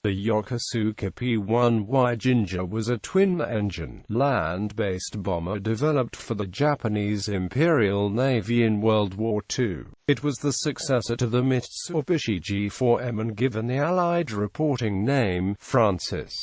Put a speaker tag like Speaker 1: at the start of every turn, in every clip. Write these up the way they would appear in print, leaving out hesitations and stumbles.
Speaker 1: The Yokosuka P1Y Ginga was a twin-engine, land-based bomber developed for the Japanese Imperial Navy in World War II. It was the successor to the Mitsubishi G4M and given the Allied reporting name, Francis.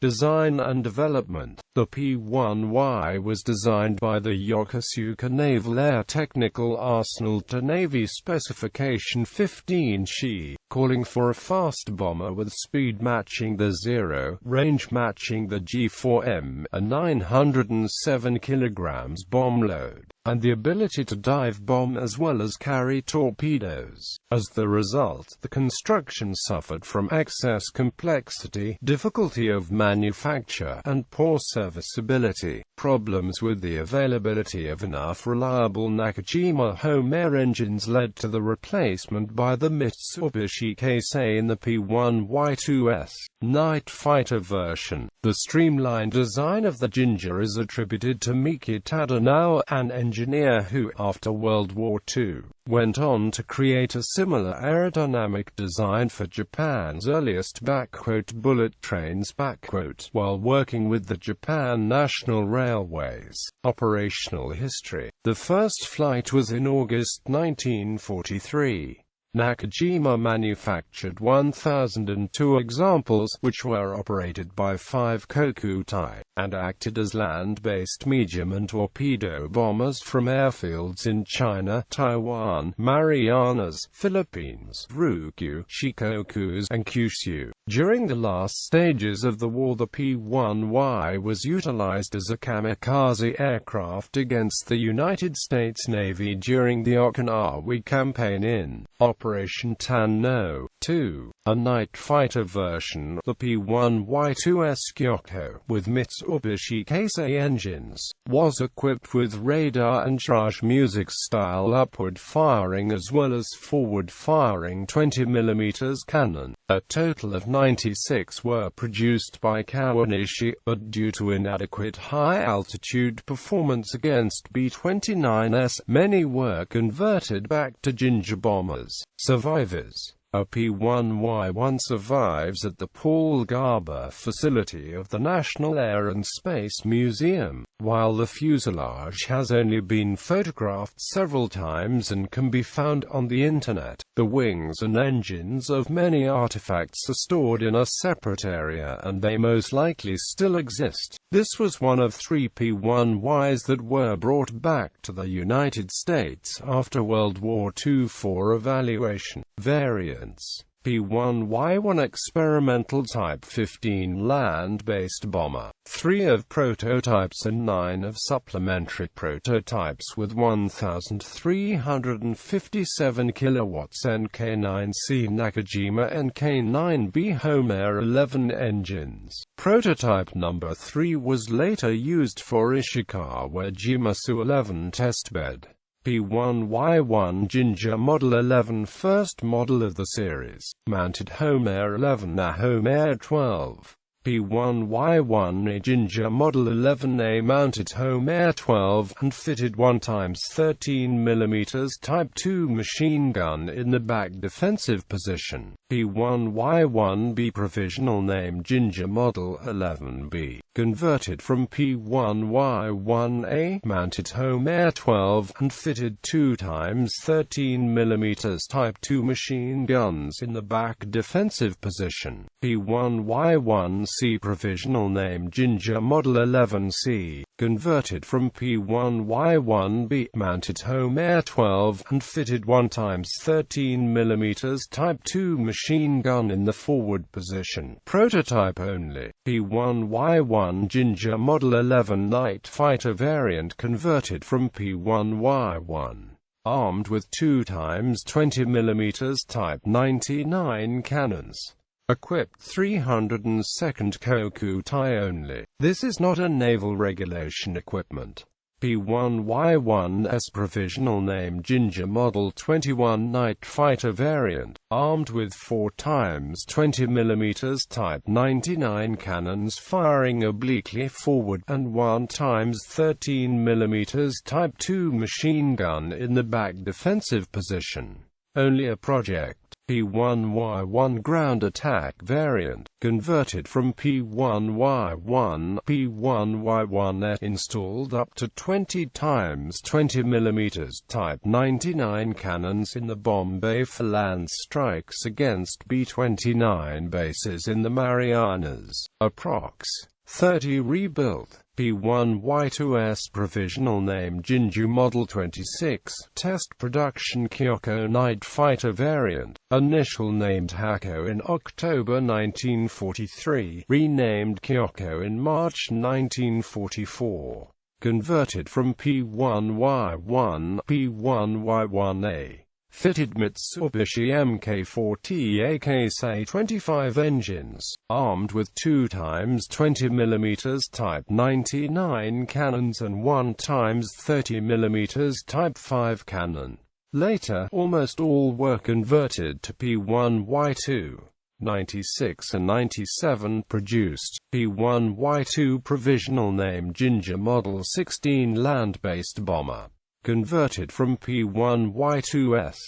Speaker 1: Design and development. The P1Y was designed by the Yokosuka Naval Air Technical Arsenal to Navy Specification 15C, calling for a fast bomber with speed matching the Zero, range matching the G4M, a 907 kg bomb load, and the ability to dive bomb as well as carry torpedoes. As the result, the construction suffered from excess complexity, difficulty of manufacture, and poor serviceability. Problems with the availability of enough reliable Nakajima home air engines led to the replacement by the Mitsubishi Keisei in the P1Y2S night fighter version. The streamlined design of the Ginga is attributed to Miki Tadanao, an engineer who, after World War II, went on to create a similar aerodynamic design for Japan's earliest bullet trains while working with the Japan National Railways. Operational history. The first flight was in August 1943. Nakajima manufactured 1,002 examples, which were operated by 5 Kokutai, and acted as land-based medium and torpedo bombers from airfields in China, Taiwan, Marianas, Philippines, Ryukyu, Shikoku, and Kyushu. During the last stages of the war, the P1Y was utilized as a kamikaze aircraft against the United States Navy during the Okinawa campaign in Operation Tanno. 2. A night fighter version, the P1Y2S Kyoko, with Mitsubishi Keisei engines, was equipped with radar and Raj music-style upward firing as well as forward-firing 20mm cannon. A total of 96 were produced by Kawanishi, but due to inadequate high-altitude performance against B-29s, many were converted back to Ginga bombers. Survivors. A P1Y1 survives at the Paul Garber facility of the National Air and Space Museum, while the fuselage has only been photographed several times and can be found on the Internet. The wings and engines of many artifacts are stored in a separate area, and they most likely still exist. This was one of 3 P1Ys that were brought back to the United States after World War II for evaluation. Variants. P1Y1 experimental Type 15 land-based bomber, 3 of prototypes and 9 of supplementary prototypes with 1,357 kilowatts NK9C Nakajima NK9B Home Air 11 engines. Prototype number 3 was later used for Ishikawa Jimasu 11 testbed. P1Y1 Ginga Model 11, first model of the series, mounted Home Air 11 A Home Air 12. P1Y1 Ginga Model 11A mounted Home Air 12 and fitted 1x13mm Type 2 machine gun in the back defensive position. P1Y1B provisional name Ginga Model 11B, converted from P1Y1A, mounted Home Air 12 and fitted 2x13mm Type 2 machine guns in the back defensive position. P1Y1C provisional name Ginga Model 11C, converted from P1Y1B, mounted Home Air 12 and fitted 1x13mm Type 2 machine gun in the forward position. Prototype only. P1Y1 Ginga Model 11 night fighter variant converted from P1Y1. Armed with 2x20mm Type 99 cannons. Equipped 302nd Kokutai only. This is not a naval regulation equipment. P1Y1's provisional name Ginga Model 21 night fighter variant, armed with 4x20mm Type 99 cannons firing obliquely forward, and 1x13mm Type 2 machine gun in the back defensive position. Only a project. P1Y1 ground attack variant, converted from P1Y1. P1Y1 installed up to 20 times 20 mm Type 99 cannons in the bomb bay for land strikes against B-29 bases in the Marianas. Approx. 30 rebuilt. P1Y2's provisional name Ginju Model 26, test production Kyoko night fighter variant, initial named Hako in October 1943, renamed Kyoko in March 1944, converted from P1Y1. P1Y1A fitted Mitsubishi Mk4T AK-25 engines, armed with 2 times 20 mm Type 99 cannons and 1 times 30 mm Type 5 cannon. Later, almost all were converted to P1Y2. 96 and 97 produced. P1Y2 provisional name Ginga Model 16 land-based bomber, converted from P1Y2's.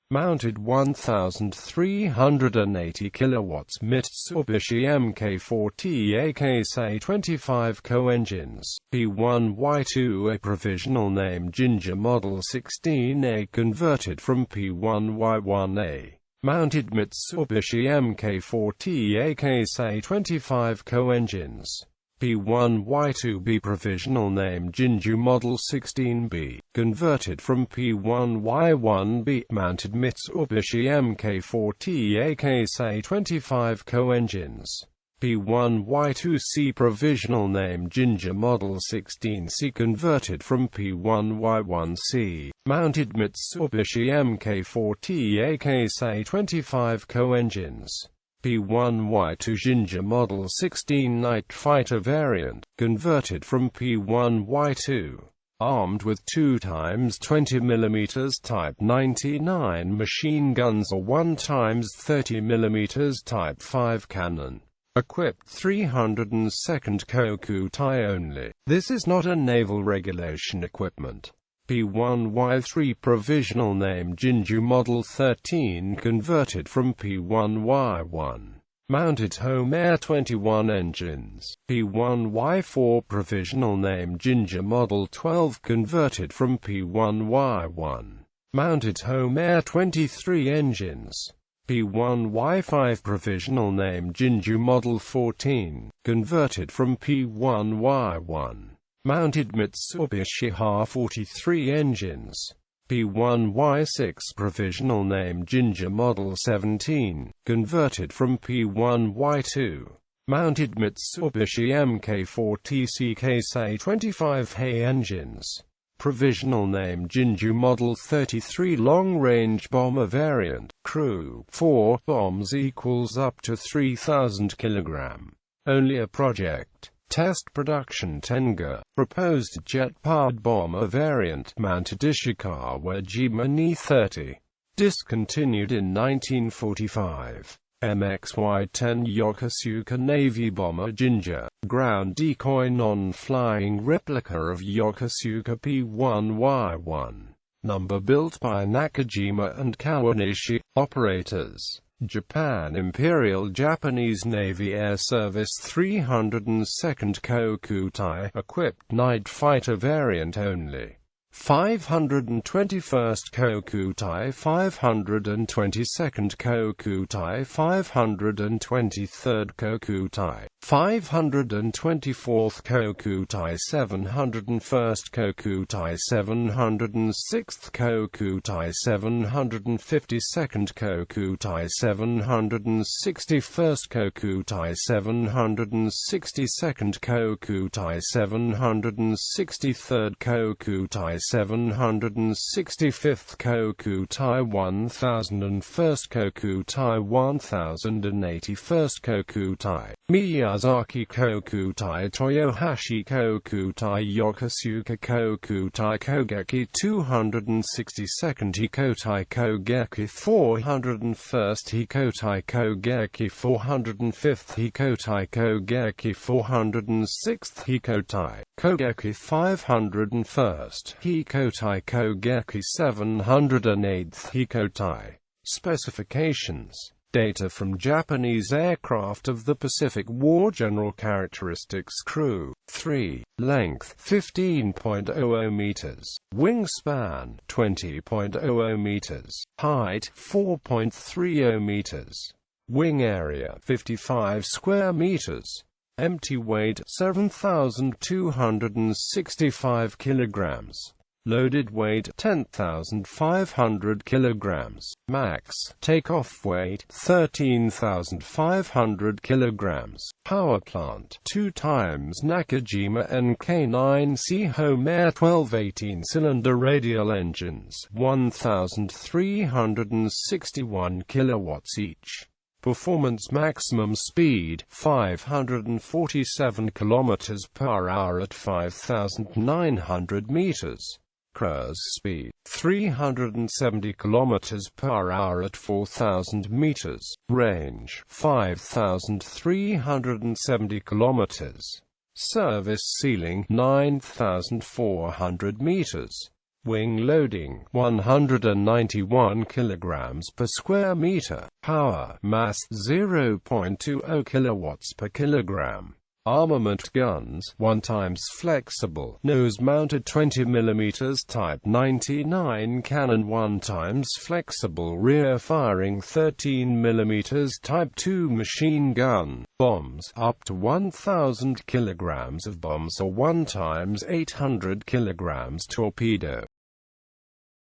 Speaker 1: Mounted 1,380 kilowatts Mitsubishi Mk4T AK-25 co-engines. P1Y2A provisional name Ginga Model 16A converted from P1Y1A. Mounted Mitsubishi Mk4T AK-25 co-engines. P1Y2B provisional name Ginju Model 16B, converted from P1Y1B. Mounted Mitsubishi Mk4T AK-25 co-engines. P1Y2C provisional name Ginja Model 16C converted from P1Y1C. Mounted Mitsubishi Mk4T AK-25 co-engines. P1Y2 Ginga Model 16 night fighter variant, converted from P1Y2. Armed with 2 times 20 mm Type 99 machine guns or 1 times 30 mm Type 5 cannon. Equipped 302nd Kokutai only. This is not a naval regulation equipment. P1Y3 provisional name Ginju Model 13 converted from P1Y1. Mounted home air 21 engines. P1Y4 provisional name Ginja Model 12 converted from P1Y1. Mounted home air 23 engines. P1Y5 provisional name Ginju Model 14, converted from P1Y1. Mounted Mitsubishi Ha-43 engines. P1Y6 provisional name Ginja Model 17, converted from P1Y2. Mounted Mitsubishi Mk4T CK-25 Hay engines. Provisional name Ginju Model 33 long-range bomber variant. Crew 4 bombs equals up to 3,000 kg. Only a project. Test production Tenga. Proposed jet-powered bomber variant. Mounted Ishikawa Jima 30. Discontinued in 1945. MXY-10 Yokosuka Navy bomber Ginga. Ground decoy non-flying replica of Yokosuka P1Y1. Number built by Nakajima and Kawanishi. Operators. Japan Imperial Japanese Navy Air Service 302nd Kokutai. Equipped night fighter variant only. 521st Kokutai, 522nd Kokutai, 523rd Kokutai, 524th Kokutai, 701st Kokutai, 706th Kokutai, 752nd Kokutai, 761st Kokutai, 762nd Kokutai, 763rd Kokutai, 765th Kokutai, 1001st Kokutai, 1081st Kokutai, Miyazaki Kokutai, Toyohashi Kokutai, Yokosuka Kokutai, Kogeki 262nd Hikotai, Kogeki 401st Hikotai, Kogeki 405th Hikotai, Kogeki 406th Hikotai, Kogeki 501st Hikotai, Kogeki 708th Hikotai. Specifications. Data from Japanese aircraft of the Pacific War. General characteristics. Crew. 3. Length 15.00 meters. Wingspan 20.00 meters. Height 4.30 meters. Wing area 55 square meters. Empty weight 7,265 kilograms. Loaded weight 10,500 kilograms. Max takeoff weight 13,500 kilograms. Power plant 2 times Nakajima NK9C home air 12 18-cylinder radial engines 1,361 kilowatts each. Performance maximum speed 547 kilometers per hour at 5,900 meters. Cruise speed 370 kilometers per hour at 4,000 meters. Range 5,370 kilometers. Service ceiling 9,400 meters. Wing loading 191 kilograms per square meter. Power mass 0.20 kilowatts per kilogram. Armament guns 1 times flexible nose-mounted 20 mm Type 99 cannon 1 times flexible rear-firing 13 mm Type 2 machine gun. Bombs up to 1,000 kilograms of bombs or 1 times 800 kilograms torpedo.